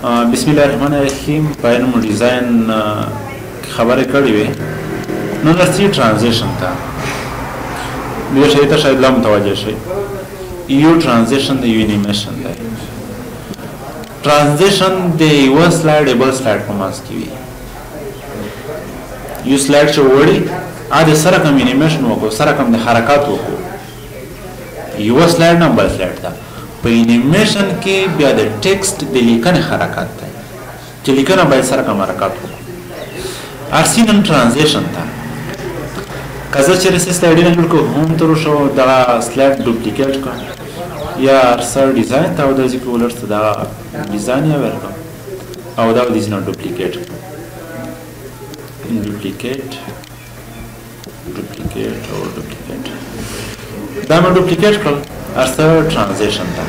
بسم الله الرحمن الرحیم پاینم ډیزاین خبرې کړې وې نو نرسي ترانزیشن ته یو شی ته شاید لا متوجه شي یو ترانزیشن د یو انیمیشن دی ترانزیشن د یو سلاید بل سلاید په منځ کې وي یو سلاید چې وړي ا د سره کوم انیمیشن وکړو سره کوم د حرکت وکړو یو سلاید نه بل سلاید ده په انیمیشن کې بیا د ټیکسټ د لیکنې حرکت دی چې لیکنه باید سره کوم حرکت وکړو ارسینن ترانزیشن ته کزه چې رسې سلاید نه جوړ کو هم تر شو دا سلاید ډوپلیکیټ کړ یا سر ډیزاین ته او د ځکه ولرته دا ډیزاین یا ورکو او دا د ځینو ډوپلیکیټ او ډوپلیکیټ دا مې ډوپلیکیټ کړ ارسر ترانزیشن ته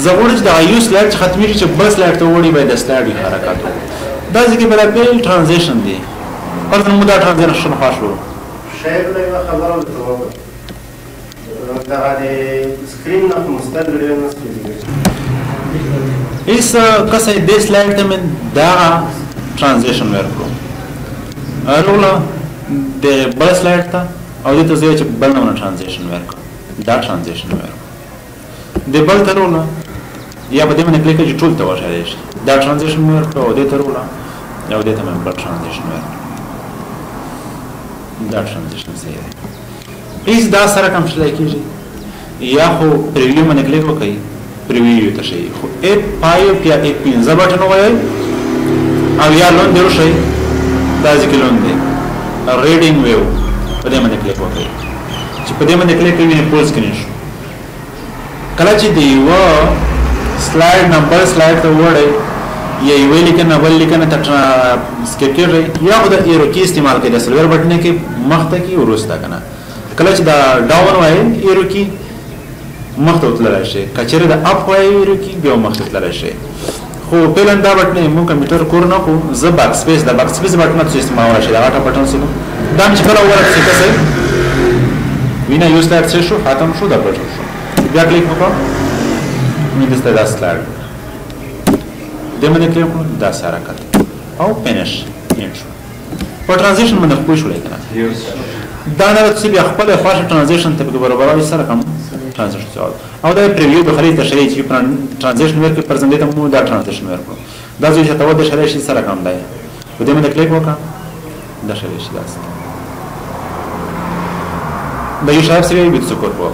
زغور چې دا یو سلاید ختمي چې بل سلاید ته وړي به د سلاید حرکت دا ځکه بل بیل ترانزیشن دی پرته مو دا ترانزیشن خاصو شاید دا خبره وته دا د سکرین نه مستقل نه سکرین ایس کسه د سلاید ته من دا ترانزیشن ورکړو ارولا د بل سلاید ته او د ته چې بل نه ترانزیشن ورکړو دا ترانزیشن ورکړو د بل ترولا یا په دې باندې کلیک چې ټول ته وشاله شي دا ترانزیشن ورکړو او د ترولا او د ته من بل ترانزیشن ورکړو دا ترانزیشن زیاده ایس دا سره کوم شلای کیږي یا خو پریویو باندې کلیک وکړئ پریویو ته شي خو اپ 5 یا اپ 15 بٹن وایي او یا لون درو شي دا ځکه لون دی ریډینګ ویو په دې باندې کلیک وکړئ چې په دې باندې کلیک کوئ پول سکرین شو کله چې دی و سلاید نمبر سلاید ته وړئ یا یو لیکنه بل لیکنه ته سکیپ کړئ یا خو د ایرو کی استعمال کړئ د سلور بٹن کې مخته کې ورسته کنه کله چې دا ډاون وای ایرو کی مخته وتلای شي کچره د اپ وای ایرو کی بیا مخته وتلای شي خو پلان دا بٹن مو کمپیوټر کور نه کو ز باک سپیس د باک سپیس بٹن ته استعمال شي دا اټا بٹن سره دا چې کله ورته څه کوي وینا یو سلاید شو ختم شو دا بٹن شو بیا کلیک وکړه مې دسته دا سلاید دمه کلیک وکړه دا سره کړ او فینیش انټرو په ترانزیشن باندې پوه شو لیکنه دا نه چې بیا خپل خاصه ترانزیشن ته په برابرۍ سره کوم ترانزیشن او دا پریویو د خرید تشریح چې ترانزیشن ورکړي پرزنټ ته مو دا ترانزیشن ورکړو دا چې ته د شریح شي سره کوم دی په دې باندې کلیک وکړه دا شریح شي داس دا یو شاپ سره به څه کوو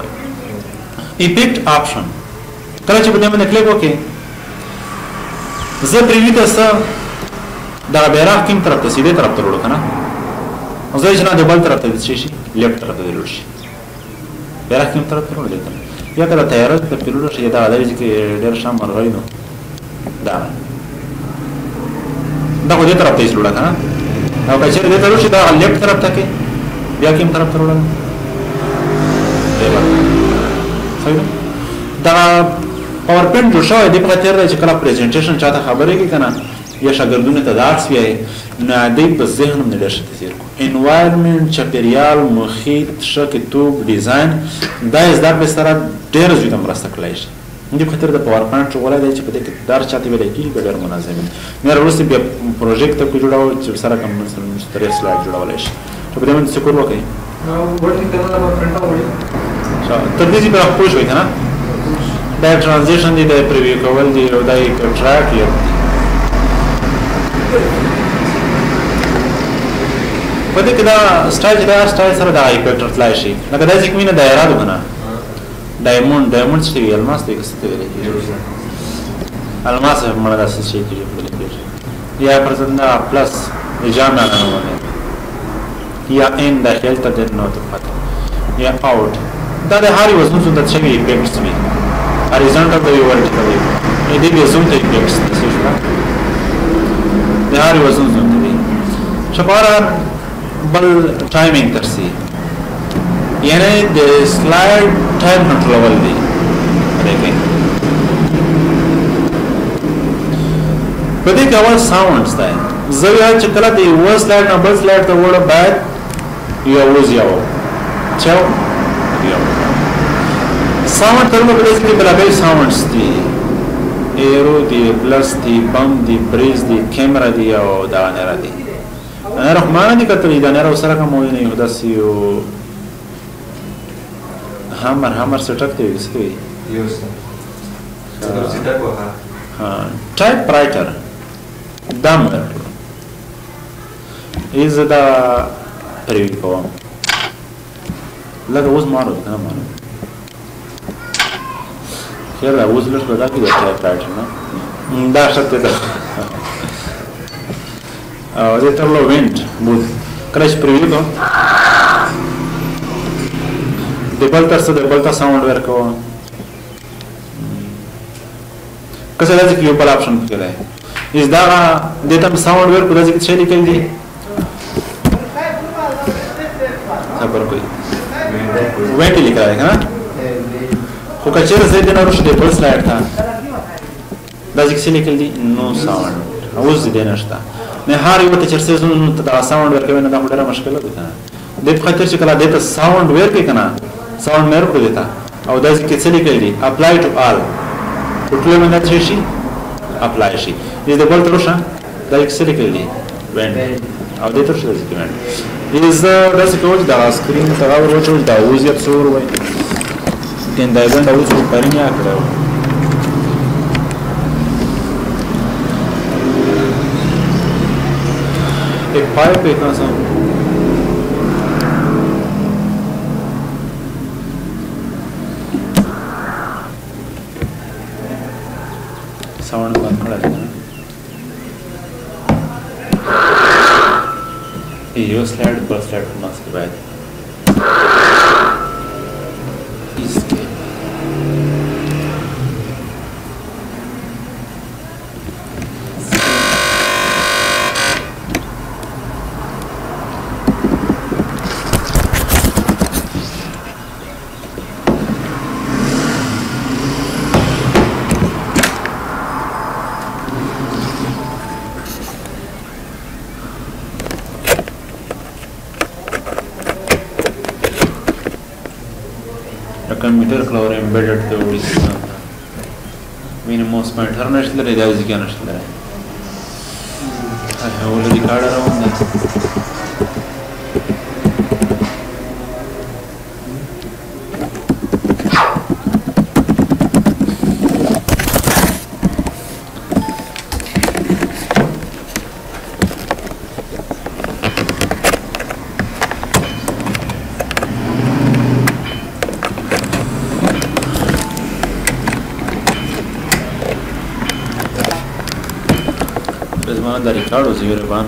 افیکټ آپشن کله چې په دې باندې کلیک وکړي زه پریویو ته سره دا بیرغ کوم طرف ته سیده طرف ته وړو کنه او زه چې نه د بل طرف ته شي لیفت طرف ته وړو شي بیرغ کوم طرف ته وړو یا کله تیار ته پیلو شي دا د دې کې ډېر شام مرغی نو دا خو دې طرف ته وړو کنه او که چیرې دې ته وړو دا لیفت طرف ته کې بیا کوم طرف ته وړو صحیح دا پاورپوینټ جوړ شوی دی په تیر چې کله پریزنټیشن چاته خبرې کې کنه یا شاګردونه ته درس وایي نو دې په ذهن باندې ډېر څه تاثیر کوي انوایرنمنت چاپیریال محیط شکلتوب ډیزاین دا زده به سره ډېر زیات مرسته کولای شي دې په خاطر د پاورپوینټ جوړول دی چې په دې کې دار چاته ویل کېږي ډېر منظم نه وروسته بیا پروژیکټ ته جوړاو چې سره کوم مستری سلاید جوړولای شي ته په دې باندې څه کول وکړي ورته کله ما پرنټ وړي تر دې چې په خپل شوي کنه دا ترانزیشن دی د پریویو کول دی او دا یو ټریک یو په دې کې دا سټایل سره دا افیکټ تلای شي لکه دا چې کومه دایره ده کنه ډایموند څه وی الماس دې څه ویل کېږي الماس موږ دا څه شي کېږي یا پرځنده پلس جامع نه ونه یا ان داخل ته د نوت پته یا اوټ دا د هاري وزن څه د څه وی افیکټس وی horizontal دی ورټیکل دی دې به زوم ته افیکټس څه شو د هاري وزن دی شپاره بل ټایمینګ ترسي یعنی د سلاید ټایم کنټرول دی دیکھیں په دې کې اول ساوندز دی زویا چې کله دی و سلاید نه بل سلاید ته وړه بعد یو وزیاو چاو یو ساوند ترنه په دې کې بلابل ساوندز دي ایرو دی پلس دی بم دی بریز دی کیمرا دی او دا نره دی انا رحمانه دی کتلی دا نره سره کوم نه یو داسې یو همر سټک دی وسوي یو څه سټک وها ها ټایپ رائټر دا مې از دا پریوی کوم لکه اوس مارو کنه مارو خیر دا اوس لږ پیدا کړی ټایپ رائټر نه دا شته ده او دې ته لو وینټ بود کله چې پریوی کوم د بلتا ساوند ورکوه کسه داسې کې یو بل آپشن پکې دی از دا دې ته ساوند ورکو داسې کې څه لیکل دي خبر کوي وینټ لیکل دی کنه خو که چېرې زه دې نه وروسته د بل سلایډ ته داسې کې څه لیکل دي نو ساوند اوس دې نشته نه هر یو ته چېرې نو ته دا ساوند ورکوي نه دا خو ډېره مشکله ده کنه دې په خاطر چې کله دې ته ساوند ورکوي کنه ساوند مې ورکړو دیتا او داسې کې څه لیکل دي اپلای ټو آل ټول باندې څه شي اپلای شي دې د بل تر شا داسې کې څه لیکل دي وینډ او دې تر شا داسې کې وینډ از داسې کوم دا سکرین ته راوړو دا اوس یې څور وای دین دا وینډ اوس په پرنیا کړو एक पाइप इतना सा साउंड बंद कर देना ये स्लाइड पर स्लाइड मास्क के बाद इसके कंप्यूटर क्लाउड एम्बेडेड थे वो इस तरह था मैंने मोस्ट पॉइंट हर नेशनल रेडियो जिक्या नेशनल है अच्छा वो लोग रिकॉर्ड रहा हूँ da Ricardo Zivrevan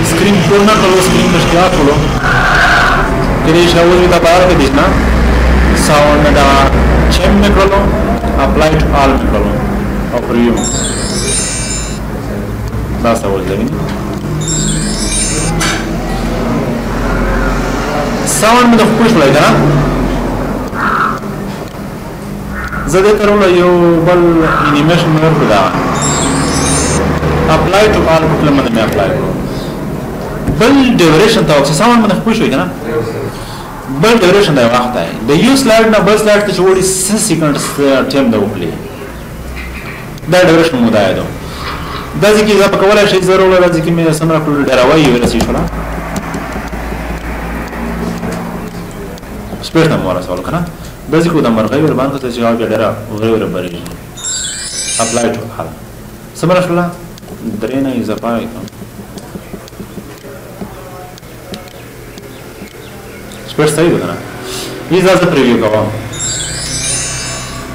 screen purna karo screen में क्या खोलो किसी शब्द भी दबा के देखना sound da chem में खोलो apply to all में खोलो और preview बस वो जमीन sound में तो कुछ लगेगा ना زده کروله یو بل انیمیشن مې ورکړو دا اپلای ټو آل په کلمه مې اپلای کړو بل ډیوریشن ته اوسه ساوند باندې پوه شوې کنه بل ډیوریشن دا وخت دی د یو سلایډ نه بل سلایډ ته جوړي 6 سیکنډ ټایم دا وکړي دا ډیوریشن مو دا دی دا ځکه چې په کولای شي ضروري راځي چې مې سمره ټول ډراوي ورسې شو سپیډ نه مورا سوال کنه دازي کو د مرغۍ ور باندې ته جواب ډېر غوړ بری اپلای ټو حل سمره شولا درې نه اضافه سپیډ صحیح ده نه یی ځکه پریویو کوم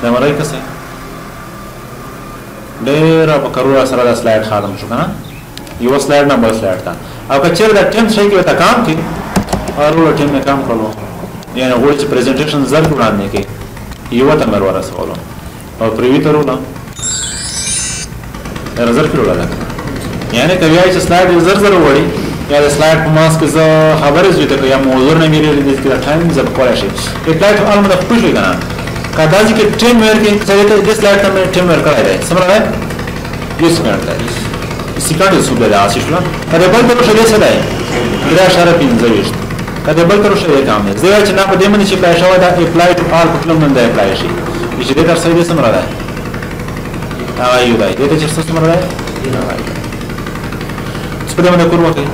دا مرغۍ کسه ډېر په کارو سره د سلایډ ختم شو کنه یو سلایډ نه بل سلایډ تا او که چیرې دا ټیم شي کې تا کام کې اورو ټیم نه کام کولو یعنی غوړي چې پریزنټیشن زر وړاندې کې یو ته مر ورسولو او پریوی ته ورو نه زر کړو لاله یعنی کوي چې سلایډ زر زر وړي یا د سلایډ په ماسک ز خبرې زوی ته یا موضوع نه میری د دې ټایم زر کولای شي اپلای ټو آل مده پوښتنه کنه کدا چې ټیم ورکې چې د سلایډ ته ټیم ورکړای دی سمره یو سکند دی سکند یې سوبه ده اسی شو کله بل ته څه دی څه دی درا اشاره پینځه کله بل تر شوی کام دی زه چې نه په دې باندې چې پېښه ودا اپلای ټو آل په کلم باندې اپلای شي چې دې تر سوي سمره ده هغه یو دی دې ته چې سمره ده سپدې باندې کور وکړي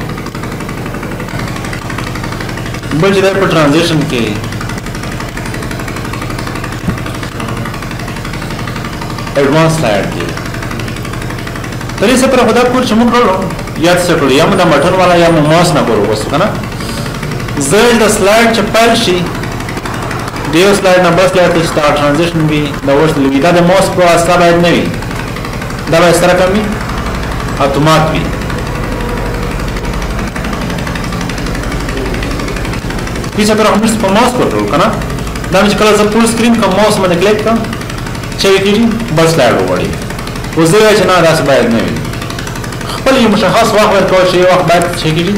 بل چې په ترانزیشن کې एडवांस स्लाइड دی तरी से पर खुदा कुछ मोड करो याद से करो या मतलब बटन वाला या माउस ना करो बस है ना जल्द स्लाइड चपल शी देव स्लाइड नंबर स्लाइड तो स्टार्ट ट्रांजिशन भी नवर्स लिखा द माउस को आस्था बैठ नहीं दबा इस तरह कमी ऑटोमेटिक भी पीछे पर हम इस पर माउस कंट्रोल करना दाम कलर से फुल स्क्रीन का माउस मैंने क्लिक का چي کېږي بل سلايډ وغواړي اوس زه وایم چې نه داسې باید نه وي خپل یو مشخص وخت ورکول چې یو وخت باید چي کېږي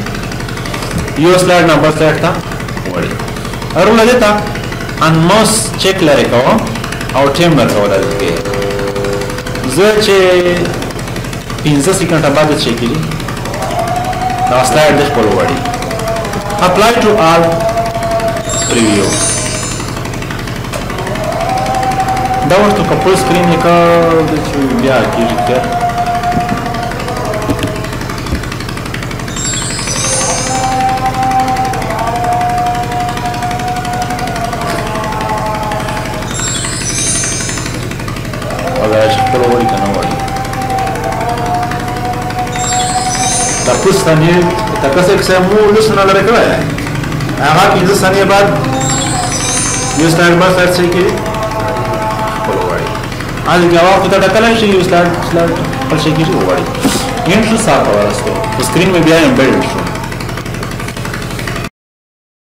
یو سلايډ نه بل سلايډ ته وغواړي ارونه دې ته ان ماوس چک لري کوم او ټیم ورکول دي زه چې 15 سکند بعد چي کېږي دا سلايډ دې خپل وغواړي اپلای ټو آل پریویو دا ورته کپل سکرین یې کار د چې بیا کېږي که دا چې خپل وغواړي که نه وغواړي دا 5 ثانیې تکسه کیسه مو لس نه لرې کړی دی هغه 15 ثانیې بعد یو سلاید بل سلاید صحیح کېږي आज जवाब तो टकला है ये स्लाइड पर से किसी होगा ये इंट्रो साफ हो रहा है स्क्रीन में भी आया एम्बेडेड